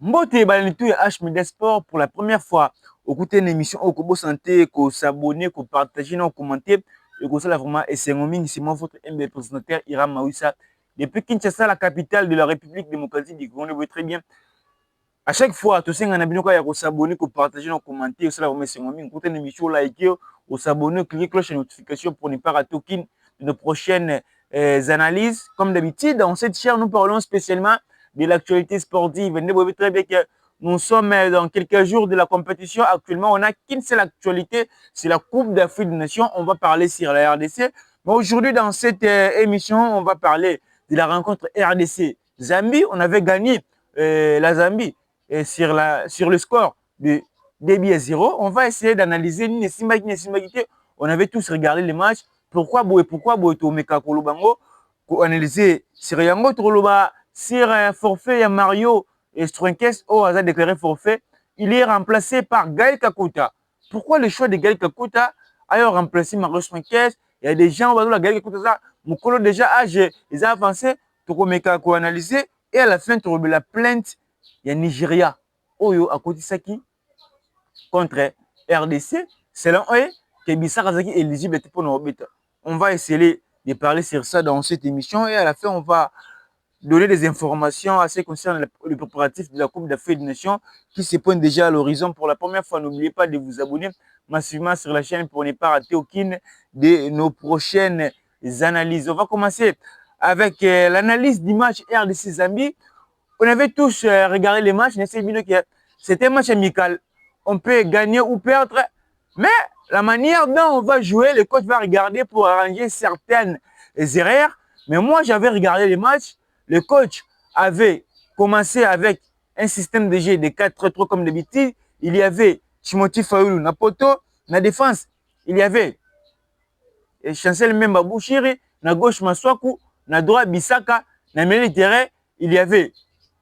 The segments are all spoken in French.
Mbote Balinitou et H-Media Sport pour la première fois. Écoutez une émission au Kobo Santé, qu'on s'abonne, qu'on partage, qu'on commente. Et qu'on ça vraiment. Et c'est moi votre MB présentateur Iram Maouissa. Depuis Kinshasa, la capitale de la République démocratique du Congo, vous voyez très bien. À chaque fois, tout ça, on a bien qu'on s'abonne, qu'on partage, qu'on commente. Et ça vraiment, c'est moi. Écoutez une émission, likez, qu'on s'abonne, cliquez cloche de notification pour ne pas rater aucune de nos prochaines analyses. Comme d'habitude, dans cette chaîne, nous parlons spécialement de l'actualité sportive. Vous voyez très bien que nous sommes dans quelques jours de la compétition. Actuellement, on n'a qu'une seule actualité, c'est la Coupe d'Afrique des Nations. On va parler sur la RDC. Mais aujourd'hui, dans cette émission, on va parler de la rencontre RDC-Zambie. On avait gagné la Zambie sur le score de 2-0. On va essayer d'analyser. On avait tous regardé les matchs. Pourquoi Tomeka Kolobango analyser sur Yango Troloba sur un forfait, il y a Mario et Strunkes a déclaré forfait. Il est remplacé par Gaël Kakuta. Pourquoi le choix de Gaël Kakuta a remplacé Mario Strunkes? Il y a des gens, la Gaël Kakuta, Mokolo déjà âgé, ils ont avancé, Tokomeka ko analysé, et à la fin, tu la plainte, il y a Nigeria. Oyo à côté Saki contre RDC, selon eux, que Bissar Azaki est éligible pour nos bêtes. On va essayer de parler sur ça dans cette émission et à la fin, on va donner des informations à ce qui concerne le préparatif de la Coupe d'Afrique des Nations qui se pointe déjà à l'horizon. Pour la première fois, n'oubliez pas de vous abonner massivement sur la chaîne pour ne pas rater aucune de nos prochaines analyses. On va commencer avec l'analyse du match RDC-Zambie. On avait tous regardé les matchs, c'était un match amical. On peut gagner ou perdre, mais la manière dont on va jouer, le coach va regarder pour arranger certaines erreurs. Mais moi, j'avais regardé les matchs. Le coach avait commencé avec un système de jeu de 4-3 comme d'habitude. Il y avait Timothy Fayoulou, Napoto. Na défense, il y avait Chancel Memba Bouchiri. Na gauche, Maswaku. Na droite, Bissaka. Na milieu de terrain, il y avait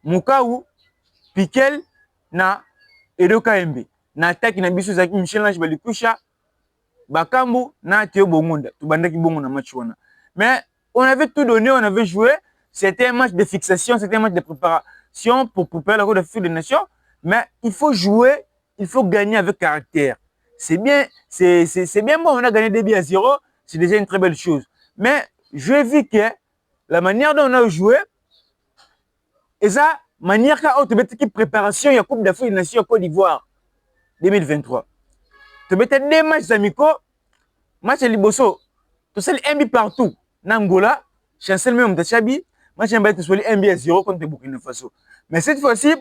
Mukaou, Piquel, na Edo KMB. Na attaque, na biso Zaki Michel Lange Balikusha. Bakambu, na Théo Bongonda. Tubandaki Bongo na match wana. Mais on avait tout donné, on avait joué. C'était un match de fixation, c'était un match de préparation pour préparer la Coupe d'Afrique des Nations. Mais il faut jouer, il faut gagner avec caractère. C'est bien, c'est bien bon, on a gagné 2-0, c'est déjà une très belle chose. Mais j'ai vu que la manière dont on a joué, et ça, manière qu'a autre préparation, il y a Coupe d'Afrique des Nations Côte d'Ivoire 2023. Tu mets des matchs amicaux, match à Liboso, tu sais, un but partout. Nangola, Chancel même Tachabi, match en bas, tu sois un but à 0 contre Burkina Faso. Mais cette fois-ci,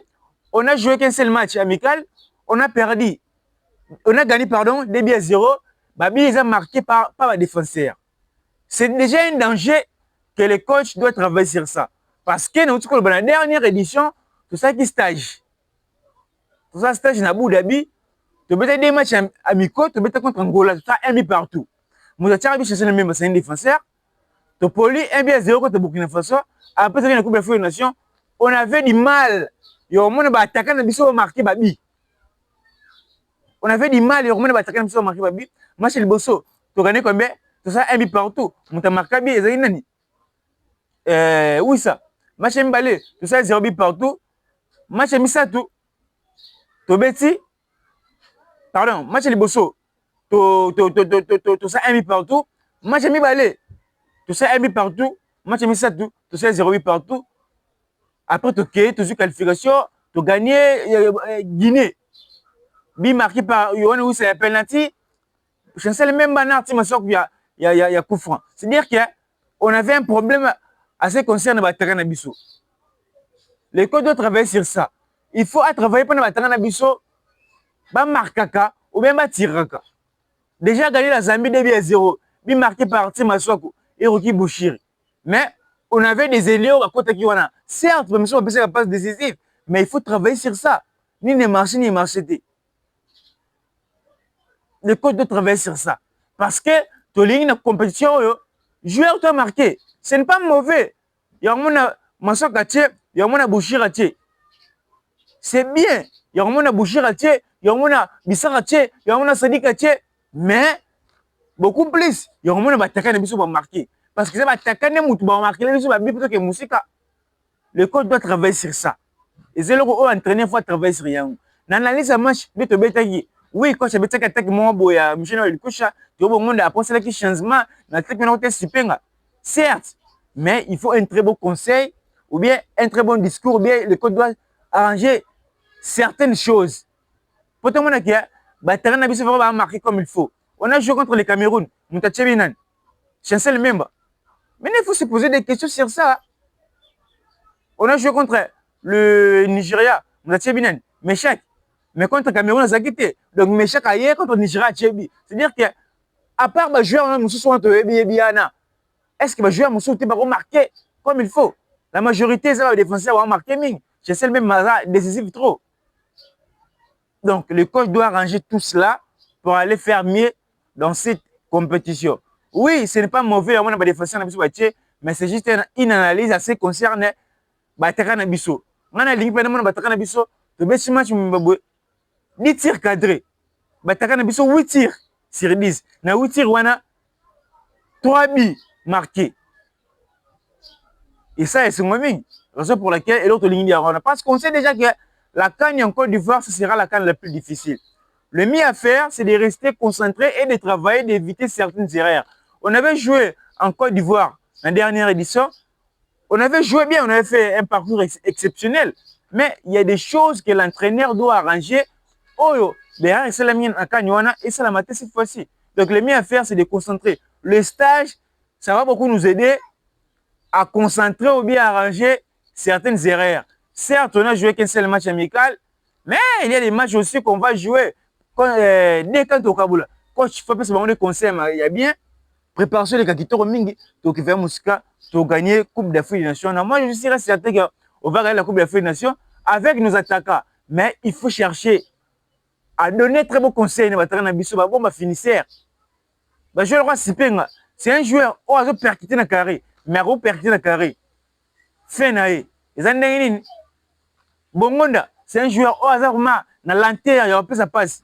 on a joué qu'un seul match amical, on a perdu. On a gagné, pardon, 2-0. Babi, ils ont marqué par les défenseurs. C'est déjà un danger que le coach doit travailler sur ça. Parce que dans la dernière édition, tout ça qui stage. Tout ça stage dans Abu Dhabi, tu mets des matchs amicaux, tu mets contre Angola, tu as un but partout. Moutatia Rabi cherche le même, c'est un défenseur. Tu poli un but à 0 contre Burkina Faso. Après, ça vient la Coupe d'Afrique des Nations. On avait du mal. Il y a au moins un attaquant qui a marqué Babi. On avait du mal, il y a au moins un attaquant qui a marqué Babi. Match le Bosso, tu gagnes combien? Tu as un but partout. Mouta marqué Babi, il y a oui ça. Match Mbalé, tu as 0 but partout. Match Misatou, tu bêtis. Pardon, match Liboso, tu as un but partout. Match Mbalé, tu sais un but partout. Match Misatou, tu sais 0 but partout. Après, tu as tu qualification, tu as gagné Guinée. Bi marqué par Yohan où c'est un penalty. Je ne sais même pas il y a coup franc. C'est-à-dire qu'on avait un problème à ce qui concerne Bataka Nabiso. Les codes doivent travailler sur ça. Il faut travailler pour Bataka Nabiso, marquaka ou bien tiraka. Déjà gagné la Zambie 2-0, bi marqué par Timaswaku et Roki Bouchiri. Mais on avait des éléos à côté qui wana. Certes, même si on peut faire la passe décisive, mais il faut travailler sur ça. Ni ne marcher, ni marcher. Le coach doit travailler sur ça. Parce que tu as une compétition, joueur doit marquer. Ce n'est pas mauvais. Il y a un Massouk Aché, il y a un Bouchir Aché. C'est bien. Il y a un Bouchir Aché, il y a un Bissar Aché, il y a un Sadik Aché. Mais beaucoup plus, il y a un attaquant qui va marquer. Parce que c'est l'attaquant qui va marquer, plutôt que Moussika. Le coach doit travailler sur ça. Et c'est là où entraîner faut travailler sur rien. N'analyse un match de te bêter. Oui, quand tu bêter attaque mon boya, Michel il couche, tu vois monde après c'est là qui changement, la tête maintenant t'es super. Certes, mais il faut un très bon conseil ou bien un très bon discours ou bien le coach doit arranger certaines choses. Pour tout le monde qui a terrain n'abuse va marquer comme il faut. On a joué contre le Cameroun, nous t'as bien. Chancel même. Mais il faut se poser des questions sur ça. On a joué contre le Nigeria, nous t'as bien. Méchec. Mais contre le Cameroun, on a quitté. Donc Méchec ailleurs contre le Nigeria, c'est-à-dire que à part les joueurs, nous sommes est-ce que les joueurs vont marquer comme il faut? La majorité des défenseurs vont marquer, mais je sais même décisif trop. Donc, le coach doit arranger tout cela pour aller faire mieux dans cette compétition. Oui, ce n'est pas mauvais, on a des défenseurs, mais c'est juste une analyse assez concerne Bataka Bisso. On a ligne pendant Bataka Bisso, le best match, 10 tirs cadrés. Bataka Bisso, 8 tirs sur 10. Na 8 tirs, on a 3 buts marqués. Et ça, c'est moi raison pour laquelle l'autre ligne on parce qu'on sait déjà que la canne en Côte d'Ivoire, ce sera la canne la plus difficile. Le mieux à faire, c'est de rester concentré et de travailler, d'éviter certaines erreurs. On avait joué en Côte d'Ivoire la dernière édition. On avait joué bien, on avait fait un parcours exceptionnel. Mais il y a des choses que l'entraîneur doit arranger. Oh, derrière, c'est la mienne à Kanywana et c'est la matin cette fois-ci. Donc, le mieux à faire, c'est de concentrer. Le stage, ça va beaucoup nous aider à concentrer ou bien arranger certaines erreurs. Certes, on a joué qu'un seul match amical, mais il y a des matchs aussi qu'on va jouer dès quand au Kaboula. Coach, il faut pas se demander conseil, il y a bien préparation de Kakitoro Mingi, tu vas Mouska, tu gagner Coupe d'Afrique des Nations. Moi, je suis certain qu'on va gagner la Coupe d'Afrique des Nations avec nos attaquants. Mais il faut chercher à donner très beaux conseils. Bon, finisseur. Je le vois, c'est un joueur qui a percuté dans le carré. Mais on percuté dans le carré. Fenae. Bongonda, c'est un joueur au hasard dans l'antenne, il y a peu ça passe.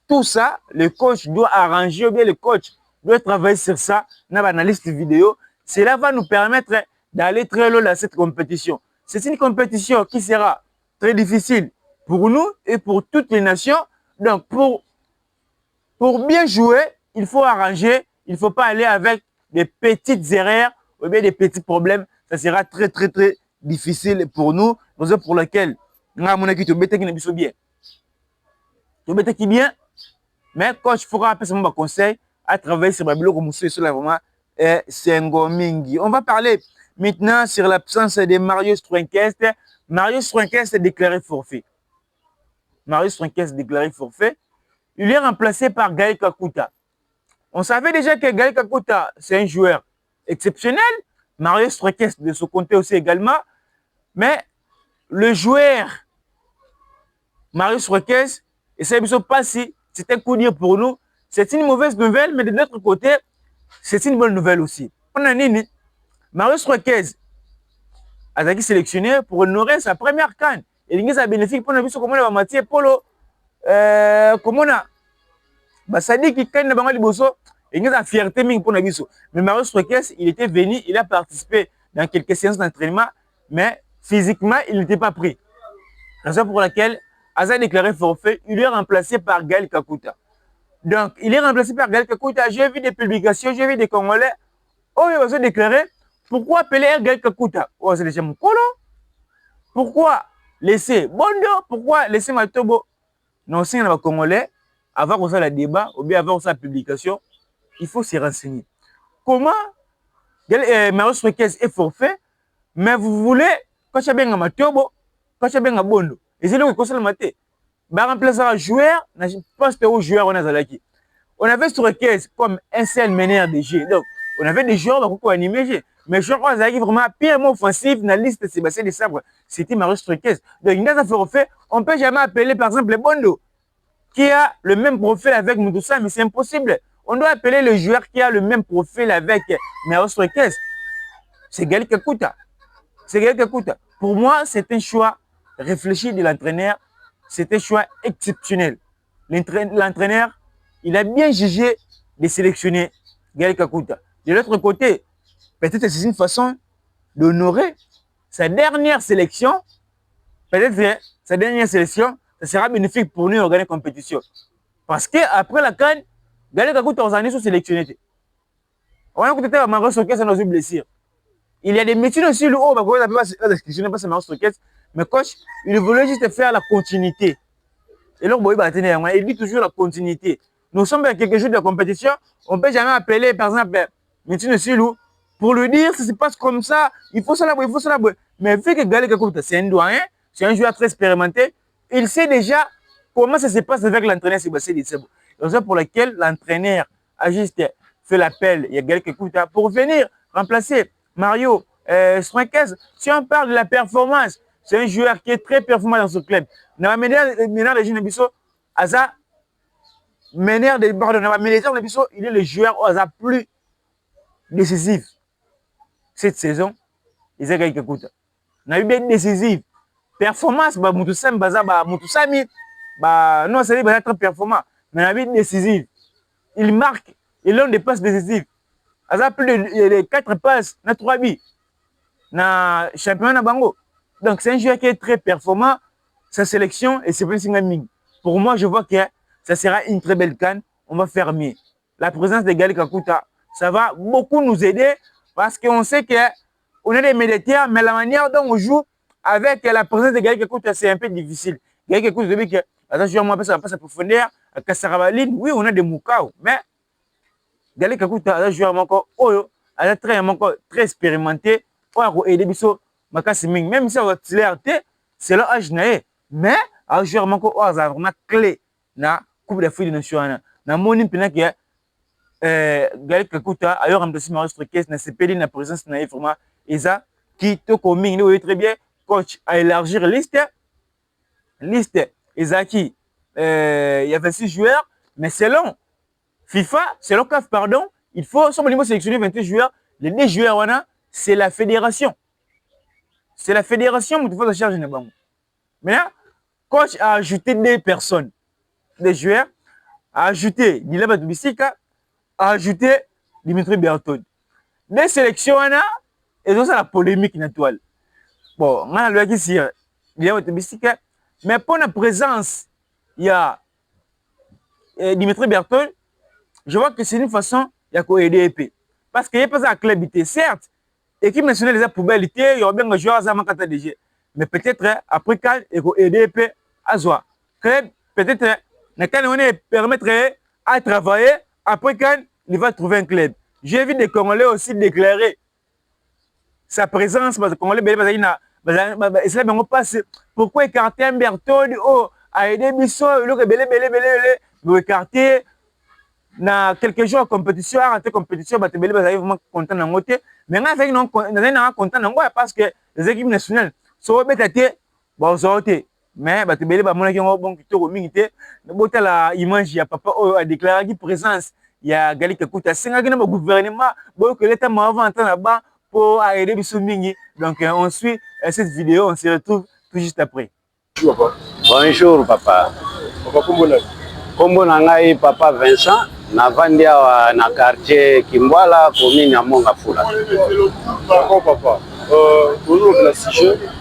Tout ça, le coach doit arranger, ou bien le coach doit travailler sur ça dans l'analyse vidéo. Cela va nous permettre d'aller très loin dans cette compétition. C'est une compétition qui sera très difficile pour nous et pour toutes les nations. Donc, pour bien jouer, il faut arranger, il ne faut pas aller avec des petites erreurs ou bien des petits problèmes. Ça sera très, très, très difficile pour nous, raison pour laquelle nous avons bien. Tu bien, mais coach, il faudra appeler mon conseil à travailler sur Babylone comme sur la vraiment Sengomingi. On va parler maintenant sur l'absence de Marius Troenquest. Marius Troenquest est déclaré forfait. Marius Troenquest est déclaré forfait. Il est remplacé par Gaël Kakuta. On savait déjà que Gaël Kakuta, c'est un joueur exceptionnel. Marius Troenquest de son côté aussi également. Mais le joueur Marius Troenquest, et ça ne pas si c'est un coup dur pour nous. C'est une mauvaise nouvelle, mais de l'autre côté, c'est une bonne nouvelle aussi. On a Nini. Marius Troenquest a été sélectionné pour honorer sa première canne. Et il a bénéficié pour nous comment on va Mathieu Polo. Comment on a ça dit qu'il canne dans le bosso. Et il a fierté pour nous. Mais Marius Troenquest, il était venu, il a participé dans quelques séances d'entraînement, mais physiquement, il n'était pas pris. Raison pour laquelle Aza déclaré forfait, il est remplacé par Gaël Kakuta. Donc, il est remplacé par Gaël Kakuta. J'ai vu des publications, j'ai vu des Congolais. Oh, ils ont déclaré, pourquoi appeler Gaël Kakuta? Oh, c'est déjà mon colo. Pourquoi laisser Bondo? Pourquoi laisser Matobo? Non, si on a Congolais, avant qu'on fasse le débat, ou bien avant qu'on fasse la publication, il faut se renseigner. Comment Marius Troenquest est forfait, mais vous voulez, quand tu as bien Matobo, quand tu as bien Bondo, et c'est là où il conseille le maté. Bah, remplacer un joueur, je pense que joueur on a Zalaki. On avait Troenquest comme un seul meneur de jeu. Donc, on avait des joueurs qui ont animé. Mais je crois que vraiment purement offensif dans la liste de Sébastien Desabre, c'était Marius Troenquest. Donc, il a fait, on ne peut jamais appeler par exemple le Bondo, qui a le même profil avec Moudoussa, mais c'est impossible. On doit appeler le joueur qui a le même profil avec Marius Troenquest. C'est Gaël Kakuta. C'est Gaël Kakuta. Pour moi, c'est un choix réfléchi de l'entraîneur. C'est un choix exceptionnel. L'entraîneur, il a bien jugé de sélectionner Gaël Kakuta. De l'autre côté, peut-être c'est une façon d'honorer sa dernière sélection. peut-être sa dernière sélection, ça sera bénéfique pour nous organiser compétition. Parce qu'après la CAN, Galé Kakuta Ozani sont sélectionnés. On a écouté Maros Sokès dans une blessure. Il y a des métiers aussi où on va pas sélectionner parce que Maros Sokès, mais coach, il voulait juste faire la continuité. Et donc, il dit toujours la continuité. Nous sommes dans quelque chose de compétition, on ne peut jamais appeler, par exemple, Métine Silou pour lui dire si ça se passe comme ça, il faut cela, il faut cela. Mais vu que Galé Kakuta, c'est un doyen, c'est un joueur très expérimenté, il sait déjà comment ça se passe avec l'entraîneur Sébastien Dissebo. C'est ça pour lequel l'entraîneur a juste fait l'appel, il y a Galé Kakuta pour venir remplacer Mario Swanquez. Si on parle de la performance, c'est un joueur qui est très performant dans ce club. Maintenant, les jeunes Bisso, Aza, il est le joueur Aza plus décisif cette saison. Il a Galé Kakuta. Il a eu bien décisif. Performance, bah, Moutoussam, Baza, bah, Moutoussami, bah, non, c'est très performant. Mais il a bien décisif. Il marque, il a des passes décisives. Il a plus de 4 passes, il a 3 buts. Dans le championnat Bango. Donc, c'est un joueur qui est très performant. Sa sélection, et c'est plus Ming. Pour moi, je vois que ça sera une très belle canne. On va faire mieux. La présence de Galé Kakuta, ça va beaucoup nous aider parce qu'on sait qu'on a des militaires, mais la manière dont on joue avec la présence de Galé Kakuta, c'est un peu difficile. Galé Kakuta, depuis que attention, moi, ça va pas sa profondeur. À Kassarabaline, oui, on a des Moukao, mais Galé Kakuta, un joueur encore, très expérimenté. Pour aider Bisso, même si on va tirer, c'est là âge mais un joueur vraiment clé na Coupe d'Afrique des Nations. Na moni pena que Galé Kakuta ailleurs remplacé Maurice Trekes na CPD na présence na vraiment Eza qui te coming oui très bien coach à élargir liste Eza qui il y avait 6 joueurs mais selon FIFA, selon CAF pardon, il faut sur le niveau sélectionner 28 joueurs, les 2 joueurs c'est la fédération. C'est la fédération qui faut se charger de Bango. Maintenant, coach a ajouté 2 personnes, des joueurs, a ajouté Dilaba Tubisika, a ajouté Dimitri Berton. 2 sélections, et donc c'est la polémique naturelle. Bon, on a le qui c'est Dilaba Tubisika, mais pour la présence, il y a Dimitri Berton, je vois que c'est une façon de aider. Parce qu'il n'y a pas un club, certes, l'équipe nationale des poubelles, il y a bien un joueur à DG. Mais peut-être après quand il faut aider à Zoa. Peut-être quand on permettrait à travailler, après quand il va trouver un club. J'ai vu des Congolais aussi déclarer sa présence parce que Congolais passe. Pourquoi écarter un Berton à aider Bisso, le écarter na quelques jours compétition en compétition batebele bazali vraiment content na ngote mais nga fait non content na ngoya parce que les équipes nationales so betate ba zote mais batebele ba mona ki ngo bon kitoko mingi te bota la image ya papa a déclaré qui présence ya Galé Kakuta singa ki na gouvernement bo que l'état avant na ba pour aider biso mingi donc on suit cette vidéo on se retrouve tout juste après. Bonjour papa. Kombo na ngai papa Vincent navandi awa na quartier Kimbwala commune ya Mongafula. D'accord papa. Toujours la 6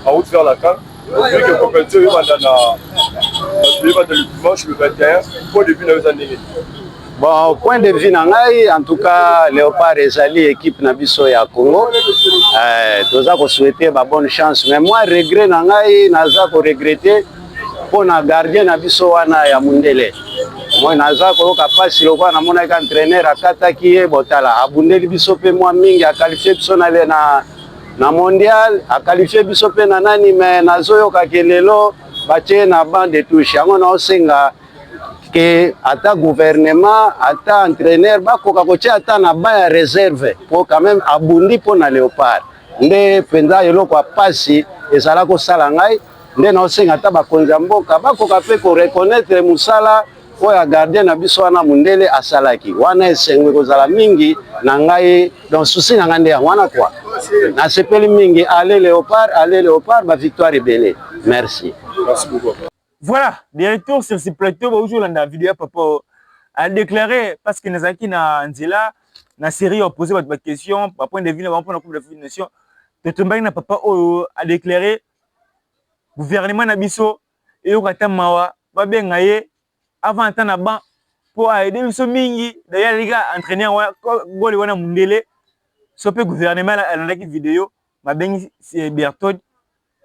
en route vers la CAN. Vu que compétition est le dimanche le 21 pour début de l'année. Bon, point de vue na ngai en tout cas Léopard ezali équipe na biso ya Congo. Toza ko souhaiter ba bonne chance mais moi regret na ngai naza ko regretter pour na gardien na biso wana ya Mundele. Moi naza ko ka pasi lokwa na mona ka entraîneur akataki ye botala abundeli biso pe moi mingi a qualifier biso na mondial a qualifier biso pe na nani mais nazoyo ka kelelo batie na banc de touche yango na osenga que ata gouvernement ata entraîneur bakoka kotia ata na banc ya réserve pour quand même abundi pour na Léopard nde penza eloko pasi ezala ko sala ngai nde na osenga ata bakonza mboka bakoka pe ko reconnaître musala oya gardien na biso wana Mundele asalaki wana esengwe kozala mingi na ngai donc souci na ngande wana quoi na sepeli mingi aller Léopard ba victoire ebele merci beaucoup. Voilà, des retours sur ce plateau aujourd'hui dans la vidéo papa a déclaré parce que Nazaki na Nzela na série a posé votre question par point de vue na Coupe d'Afrique des Nations. Totombaki na papa a déclaré gouvernement na biso et okata mawa ba benga ye avant temps na ban pour aider biso mingi d'ailleurs les gars entraîner wa goli wana mundele sopé gouvernement la vidéo ba bengi Berthold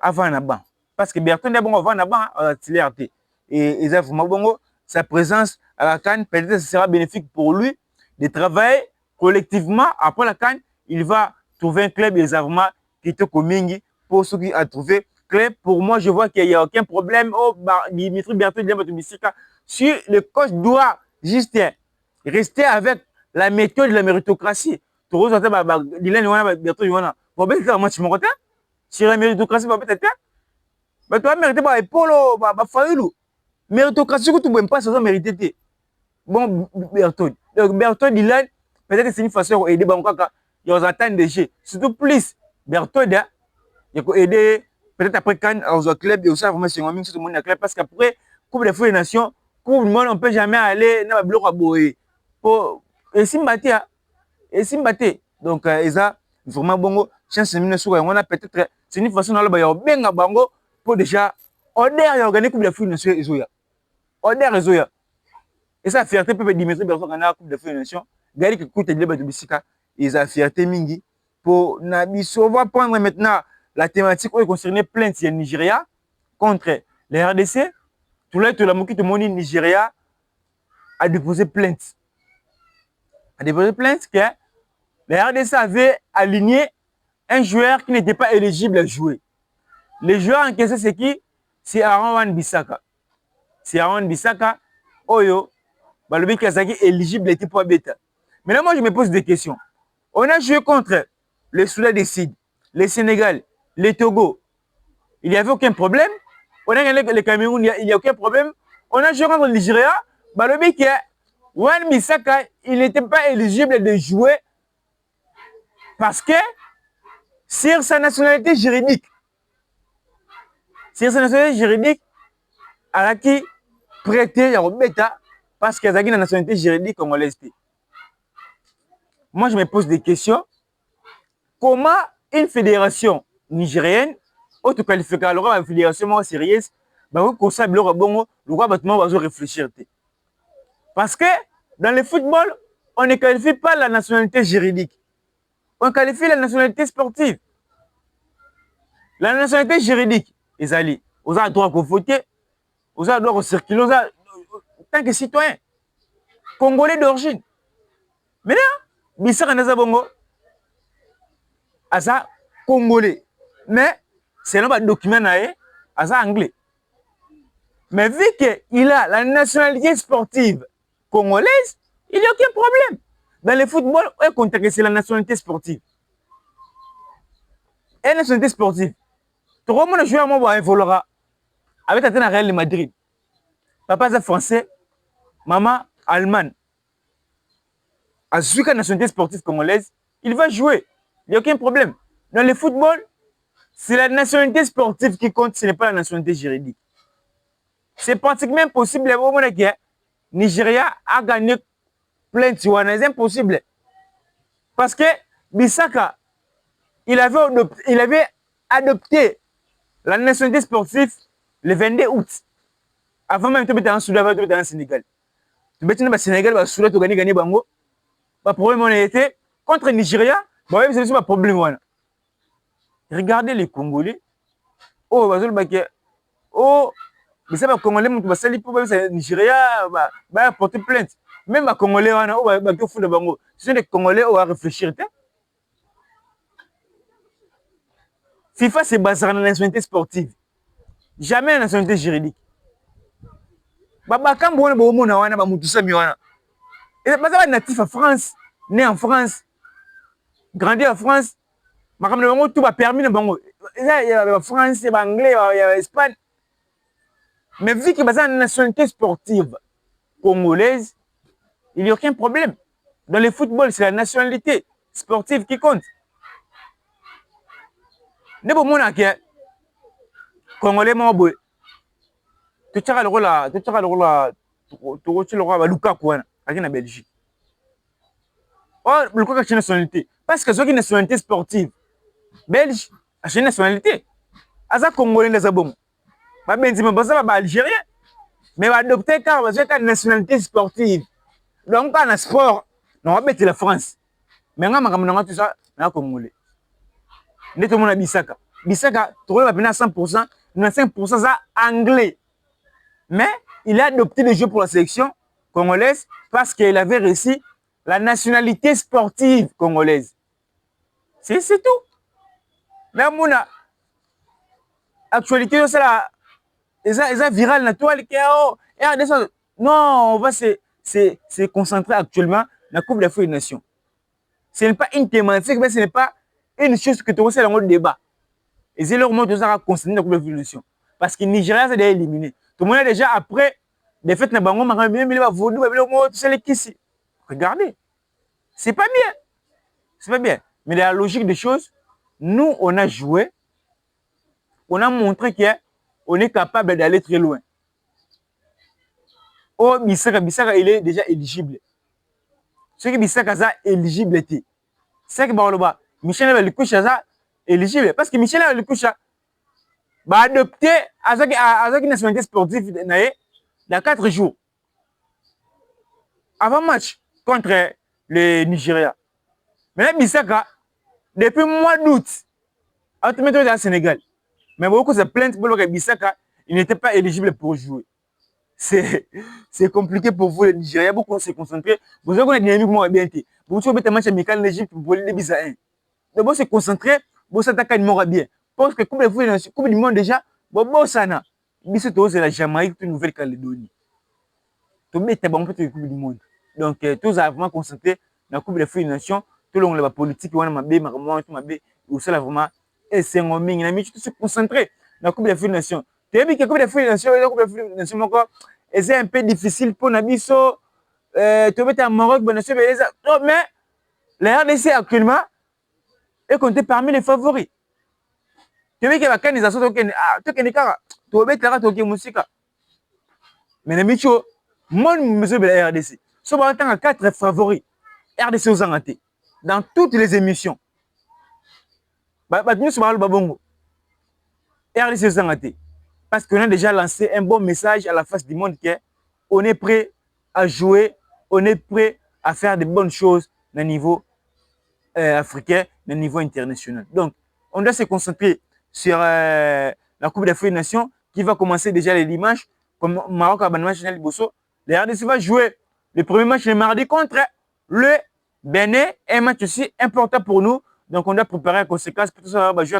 avant na ban parce que Berthold est bon avant na ban tiliarté et ils vraiment bongo sa présence à la CAN peut-être ce sera bénéfique pour lui de travailler collectivement après la CAN il va trouver un club exactement qui te komingi pour ceux qui a trouvé club pour moi je vois qu'il y a aucun problème oh Dimitri Berthold si le coach doit juste rester avec la méthode de la méritocratie tout ça Dylan wana Berthold wana bon ben ça match mon côté si la méritocratie va peut-être mais toi mériter ba epolo ba faulu méritocratie que tu ne peux pas ça mériter bon Berthold donc Berthold Dylan peut-être que c'est une façon d'aider Bangkaka ils ont atteint des jeux surtout plus Berthold il faut aider peut-être après quand aux clubs et aussi vraiment c'est un tout le monde club parce qu'après coupe des des nations coupe du monde on peut jamais aller dans le bloc à boyer pour et Simbaté donc ils a vraiment bongo chance de sur on a peut-être c'est une façon d'aller ba benga bango pour déjà order organiser coupe des nations ezoya order ezoya et ça fierté peut Dimitri Berthold gagner coupe des nations gari que coûte de bato bisika ils a fierté mingi pour Nabiso. On va prendre maintenant la thématique qui concerne plainte du Nigeria contre les RDC. Tout le monde Nigeria a déposé plainte. A déposé plainte que les RDC avaient aligné un joueur qui n'était pas éligible à jouer. Le joueur en question, c'est qui? C'est Aaron Wan-Bissaka. C'est Aaron Bissaka. Oyo, Balobi Kazaki éligible était pour bêta. Maintenant, moi, je me pose des questions. On a joué contre le Soudan du Sud, le Sénégal, le Togo. Il n'y avait aucun problème. On a gagné le Cameroun, il n'y a aucun problème. On a joué contre le Nigeria. Balobi qui Wan Bissaka, il n'était pas éligible de jouer parce que sur sa nationalité juridique, à qui prêté à bêta parce qu'il y a une nationalité juridique congolaise. Moi, je me pose des questions. Comment une fédération nigérienne, autre qualifiée, alors une fédération sérieuse, va réfléchir. Parce que dans le football, on ne qualifie pas la nationalité juridique. On qualifie la nationalité sportive. La nationalité juridique, les alliés, vous avez le droit de voter, vous avez le droit de circuler, tant que citoyen, congolais d'origine. Maintenant, Bissaka Nazabongo, Asa congolais. Mais, selon le document, Asa anglais. Mais vu qu'il a la nationalité sportive congolaise, il n'y a aucun problème. Dans le football, on contacte c'est la nationalité sportive. Et la nationalité sportive. Tout le monde joue à moi évoluera avec la Real de Madrid. Papa est français, maman allemande. À celui qui a la nationalité sportive congolaise, il va jouer. Il n'y a aucun problème. Dans le football, c'est la nationalité sportive qui compte, ce n'est pas la nationalité juridique. C'est pratiquement impossible. Le Nigeria a gagné plein de Tijuana. C'est impossible. Parce que Bissaka, il avait adopté la nationalité sportive le 22 août. Avant même de mettre en Soudan, de mettre en Sénégal. Tu mets dans le Sénégal, le Soudan, tu gagnes bango. Le problème a été contre le Nigeria, c'est un problème. Regardez les Congolais. Oh, mais ça va Congolais, tu vas salir pour le Nigeria, va porter plainte. Même les Congolais, ce sont des Congolais qui vont réfléchir. FIFA, c'est basé sur la nationalité sportive. Jamais la nationalité juridique. Quand on est natif en France, né en France, grandi en France, tout va permis de il y a France, il y a anglais, il y a Espagne. Mais vu qu'il y a une nationalité sportive congolaise, il n'y a aucun problème. Dans le football, c'est la nationalité sportive qui compte. Ne pas mon acquis, Congolais, mon boy. Tu as le rôle là, tu as le rôle là, tu le rôle à Lukaku, avec la Belgique. Oh, Lukaku a une nationalité. Parce que c'est une nationalité sportive. Belge a une nationalité. Aza Congolais, les abons. Benzema baza ba algérien mais ba adopté car parce que nationalité sportive donc en sport non va mettre la France mais nga makambo na tout ça na congolais ndé to mona Bisaka to ba pena 100% 95% ça anglais mais il a adopté le jeu pour la sélection congolaise parce qu'il avait réussi la nationalité sportive congolaise. C'est tout. Là, mon actualité, c'est la viral na toile qui non, on va se concentrer actuellement dans la Coupe d'Afrique des Nations. Ce n'est pas une thématique, mais ce n'est pas une chose que tu vois dans le débat. Et c'est leur mot de ça concerné la Coupe d'Afrique des Nations. Parce que le Nigeria s'est déjà éliminé. Tout le monde est déjà après des fêtes na bango, regardez, c'est pas bien. C'est pas bien. Mais dans la logique des choses, nous, on a joué, on a montré qu'on est capable d'aller très loin. Oh, Bissaka, il est déjà éligible. Ce qui Bissaka est éligible. C'est que Michel va le coucher éligible. Parce que Michel va le coucher va adopter à une nationalité sportive dans 4 jours. Avant match contre le Nigeria. Mais Bissaka, depuis le mois d'août, à tout mettre au Sénégal. Mais beaucoup se plaignent pour que Bissaka, il n'était pas éligible pour jouer. C'est compliqué pour vous, les Nigériens. Beaucoup se concentrer. Vous avez une dynamique bien été. Vous avez un match amical en Égypte pour les Bissaka. Donc, vous se concentrer, vous s'attaquer à bien. Parce que Coupe du Monde déjà, bon, ça n'a. Bissaka, c'est la Jamaïque, une Nouvelle-Calédonie. Tout le monde est bon pour la Coupe du Monde. Donc, tous ont vraiment concentré dans la Coupe d'Afrique des Nations. Tout le monde la politique, on a vraiment. Et c'est un ming, il tout se concentrer dans la Coupe d'Afrique des Nations. Tu as vu que la Coupe d'Afrique des Nations, la Coupe d'Afrique des Nations, c'est un peu difficile pour Nabiso. Tu es en Maroc, mais la RDC actuellement est comptée parmi les favoris. Tu as vu que la organisation, tu as mais Namicho, moi, monsieur de la RDC, ce sont 4 favoris. RDC aux Angaté. Dans toutes les émissions. RDC aux Angaté. Parce qu'on a déjà lancé un bon message à la face du monde qu'on est prêt à jouer, on est prêt à faire de bonnes choses au niveau africain, au niveau international. Donc, on doit se concentrer sur la Coupe d'Afrique des Nations qui va commencer déjà les dimanches, comme Maroc a national Liboso. Le RDC va jouer le premier match le mardi contre le Bénin, un match aussi important pour nous. Donc, on doit préparer en conséquence pour tout ça. On va jouer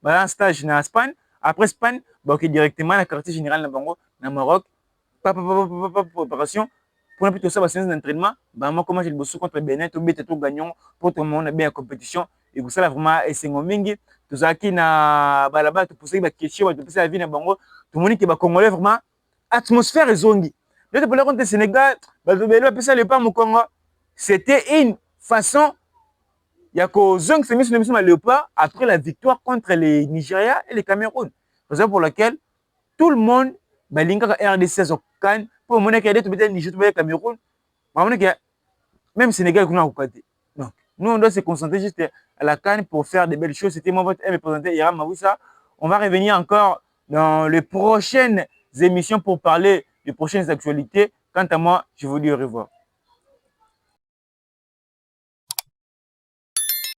en stage en Espagne. Après Espagne, directement la quartier général dans Maroc. Préparation. Pour un peu tout ça, c'est un entraînement. Moi, comment j'ai le bossou contre Bénin, tout bête, tout gagnant, pour tout le monde bien en compétition. Et pour ça, vraiment, c'est un mingi. Tout ça qui n'a pas là-bas, tout poser des questions, tout poser la vie dans Bango. Tout le monde qui va congolais, vraiment, atmosphère et zongi. D'autres pour le compte Sénégal, c'était une façon. Il y a que Zong s'est mis sur l'émission Léopard après la victoire contre les Nigeria et les Cameroun. Raison pour laquelle tout le monde, Balinga RDC au Cannes, pour le moment qu'il y a des Nigeria et Cameroun, même Sénégal qu'on a au côté. Donc, nous, on doit se concentrer juste à la Cannes pour faire de belles choses. C'était mon vote représenté Hiram Mawissa. On va revenir encore dans les prochaines émissions pour parler des prochaines actualités. Quant à moi, je vous dis au revoir.